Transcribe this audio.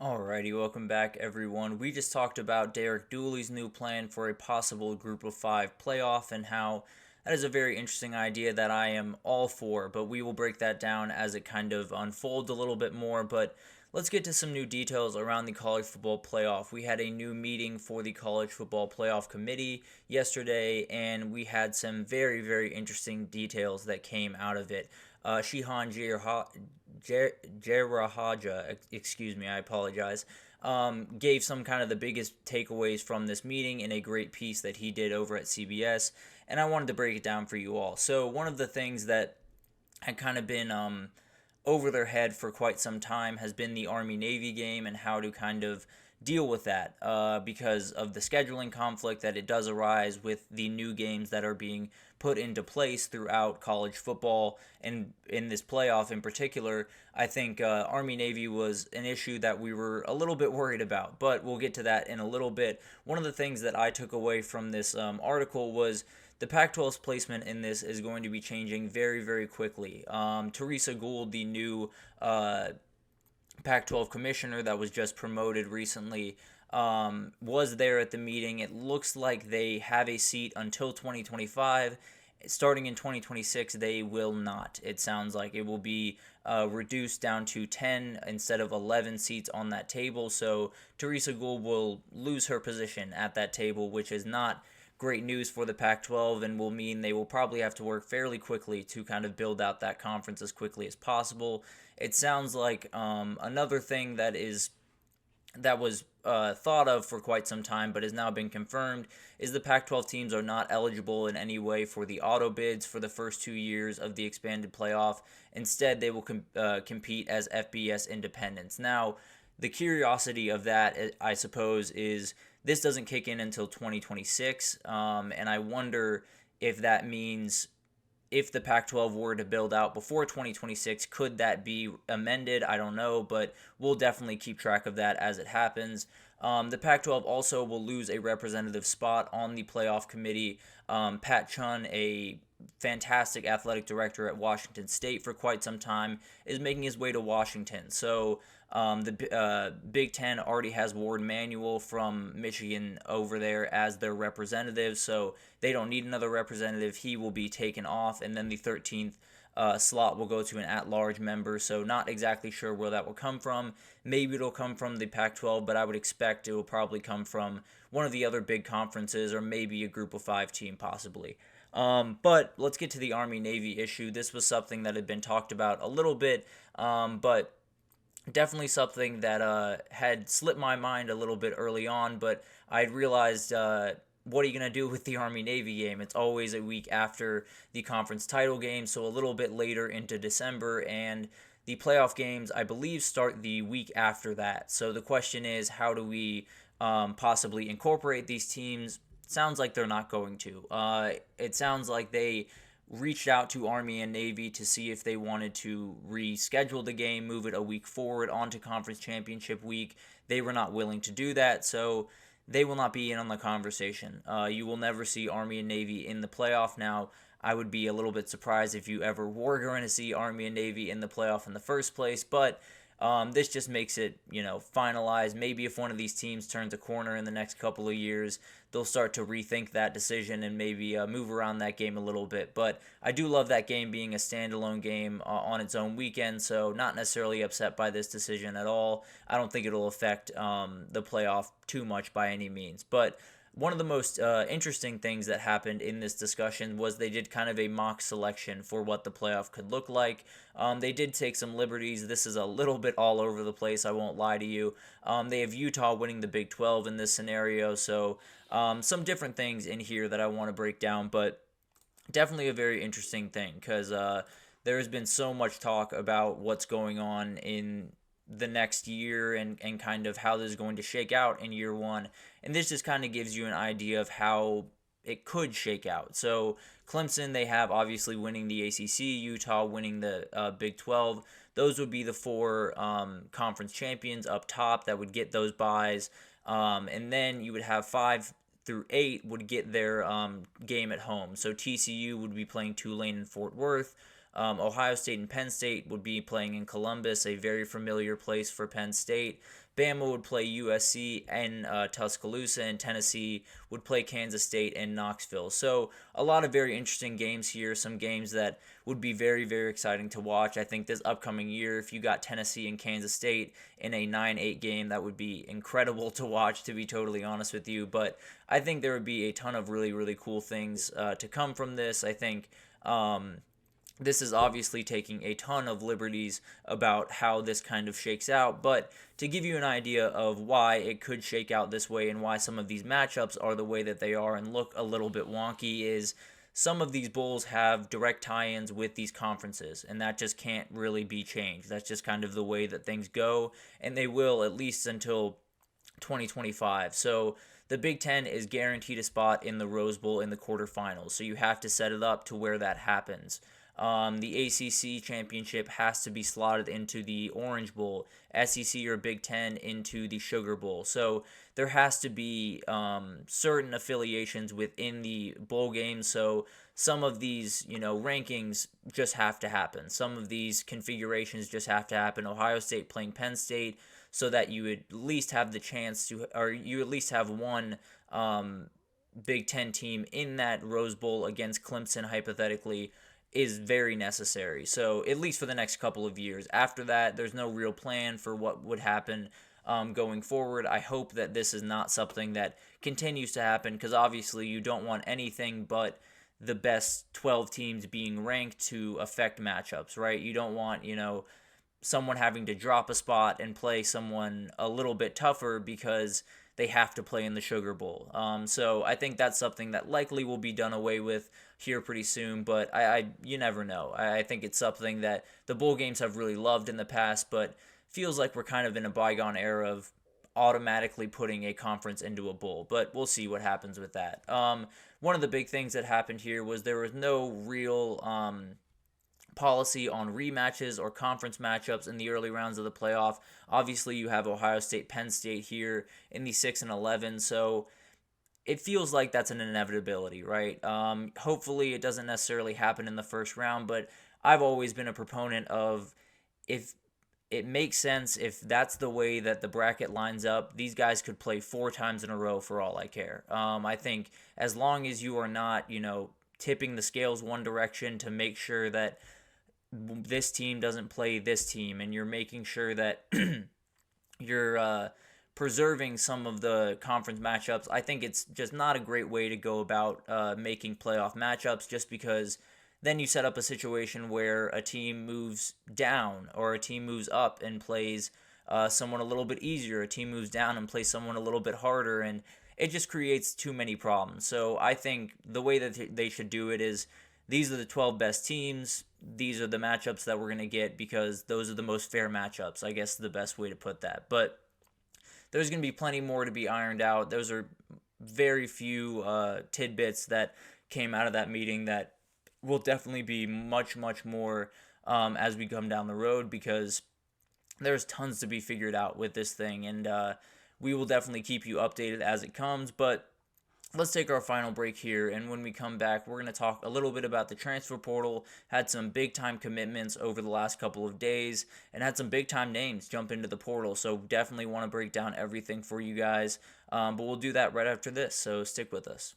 Alrighty, welcome back everyone. We just talked about Derek Dooley's new plan for a possible group of five playoff and how that is a very interesting idea that I am all for, but we will break that down as it kind of unfolds a little bit more. But let's get to some new details around the college football playoff. We had a new meeting for the college football playoff committee yesterday, and we had some very, very interesting details that came out of it. Shihan Jerahaja, excuse me, I apologize, gave some kind of the biggest takeaways from this meeting in a great piece that he did over at CBS, and I wanted to break it down for you all. So one of the things that had kind of been over their head for quite some time has been the Army-Navy game and how to kind of deal with that because of the scheduling conflict that it does arise with the new games that are being put into place throughout college football and in this playoff in particular. I think Army-Navy was an issue that we were a little bit worried about, but we'll get to that in a little bit. One of the things that I took away from this article was the Pac-12's placement in this is going to be changing very, very quickly. Teresa Gould, the new Pac-12 commissioner that was just promoted recently, was there at the meeting. It looks like they have a seat until 2025. Starting in 2026, they will not. It sounds like it will be reduced down to 10 instead of 11 seats on that table. So Teresa Gould will lose her position at that table, which is not great news for the Pac-12 and will mean they will probably have to work fairly quickly to kind of build out that conference as quickly as possible. It sounds like another thing that was thought of for quite some time but has now been confirmed is the Pac-12 teams are not eligible in any way for the auto bids for the first 2 years of the expanded playoff. Instead, they will compete as FBS independents. Now, the curiosity of that, I suppose, is this doesn't kick in until 2026, and I wonder if that means if the Pac-12 were to build out before 2026, could that be amended? I don't know, but we'll definitely keep track of that as it happens. The Pac-12 also will lose a representative spot on the playoff committee. Pat Chun, a fantastic athletic director at Washington State for quite some time, is making his way to Washington. So the Big Ten already has Ward Manuel from Michigan over there as their representative, so they don't need another representative. He will be taken off, and then the 13th slot will go to an at-large member, so not exactly sure where that will come from. Maybe it'll come from the Pac-12, but I would expect it will probably come from one of the other big conferences or maybe a group of five team possibly. But let's get to the Army-Navy issue. This was something that had been talked about a little bit, but definitely something that had slipped my mind a little bit early on, but I'd realized what are you going to do with the Army-Navy game? It's always a week after the conference title game, so a little bit later into December, and the playoff games, I believe, start the week after that. So the question is, how do we possibly incorporate these teams? Sounds like they're not going to. It sounds like they reached out to Army and Navy to see if they wanted to reschedule the game, move it a week forward onto Conference Championship Week. They were not willing to do that, so they will not be in on the conversation. You will never see Army and Navy in the playoff. Now, I would be a little bit surprised if you ever were going to see Army and Navy in the playoff in the first place, but this just makes it, finalized. Maybe if one of these teams turns a corner in the next couple of years, they'll start to rethink that decision and maybe move around that game a little bit. But I do love that game being a standalone game on its own weekend, so not necessarily upset by this decision at all. I don't think it'll affect the playoff too much by any means. But one of the most interesting things that happened in this discussion was they did kind of a mock selection for what the playoff could look like. They did take some liberties. This is a little bit all over the place, I won't lie to you. They have Utah winning the Big 12 in this scenario, so some different things in here that I want to break down, but definitely a very interesting thing because there has been so much talk about what's going on in the next year and kind of how this is going to shake out in year one. And this just kind of gives you an idea of how it could shake out. So Clemson, they have obviously winning the ACC, Utah winning the Big 12. Those would be the four conference champions up top that would get those buys. And then you would have 5 through 8 would get their game at home. So TCU would be playing Tulane and Fort Worth. Ohio State and Penn State would be playing in Columbus, a very familiar place for Penn State. Bama would play USC and Tuscaloosa, and Tennessee would play Kansas State and Knoxville. So a lot of very interesting games here, some games that would be very, very exciting to watch. I think this upcoming year, if you got Tennessee and Kansas State in a 9-8 game, that would be incredible to watch, to be totally honest with you. But I think there would be a ton of really, really cool things to come from this. I think this is obviously taking a ton of liberties about how this kind of shakes out, but to give you an idea of why it could shake out this way and why some of these matchups are the way that they are and look a little bit wonky is some of these bowls have direct tie-ins with these conferences, and that just can't really be changed. That's just kind of the way that things go, and they will at least until 2025. So the Big Ten is guaranteed a spot in the Rose Bowl in the quarterfinals, so you have to set it up to where that happens. The ACC championship has to be slotted into the Orange Bowl, SEC or Big Ten into the Sugar Bowl. So there has to be certain affiliations within the bowl game. So some of these, rankings just have to happen. Some of these configurations just have to happen. Ohio State playing Penn State, so that you would at least have the chance to, or you at least have one Big Ten team in that Rose Bowl against Clemson, hypothetically, is very necessary. So at least for the next couple of years. After that, there's no real plan for what would happen going forward. I hope that this is not something that continues to happen, because obviously you don't want anything but the best 12 teams being ranked to affect matchups, right? You don't want, someone having to drop a spot and play someone a little bit tougher because they have to play in the Sugar Bowl. So I think that's something that likely will be done away with here pretty soon, but you never know. I think it's something that the bowl games have really loved in the past, but feels like we're kind of in a bygone era of automatically putting a conference into a bowl, but we'll see what happens with that. One of the big things that happened here was there was no real policy on rematches or conference matchups in the early rounds of the playoff. Obviously, you have Ohio State, Penn State here in the 6 and 11, so it feels like that's an inevitability, right? Hopefully, it doesn't necessarily happen in the first round, but I've always been a proponent of, if it makes sense, if that's the way that the bracket lines up, these guys could play 4 times in a row for all I care. I think as long as you are not, tipping the scales one direction to make sure that this team doesn't play this team, and you're making sure that you're preserving some of the conference matchups, I think it's just not a great way to go about making playoff matchups, just because then you set up a situation where a team moves down or a team moves up and plays someone a little bit easier, a team moves down and plays someone a little bit harder, and it just creates too many problems. So I think the way that they should do it is, these are the 12 best teams. These are the matchups that we're going to get, because those are the most fair matchups, I guess is the best way to put that. But there's going to be plenty more to be ironed out. Those are very few tidbits that came out of that meeting that will definitely be much, much more as we come down the road, because there's tons to be figured out with this thing. And we will definitely keep you updated as it comes. But let's take our final break here, and when we come back, we're going to talk a little bit about the transfer portal. Had some big-time commitments over the last couple of days, and had some big-time names jump into the portal, so definitely want to break down everything for you guys, but we'll do that right after this, so stick with us.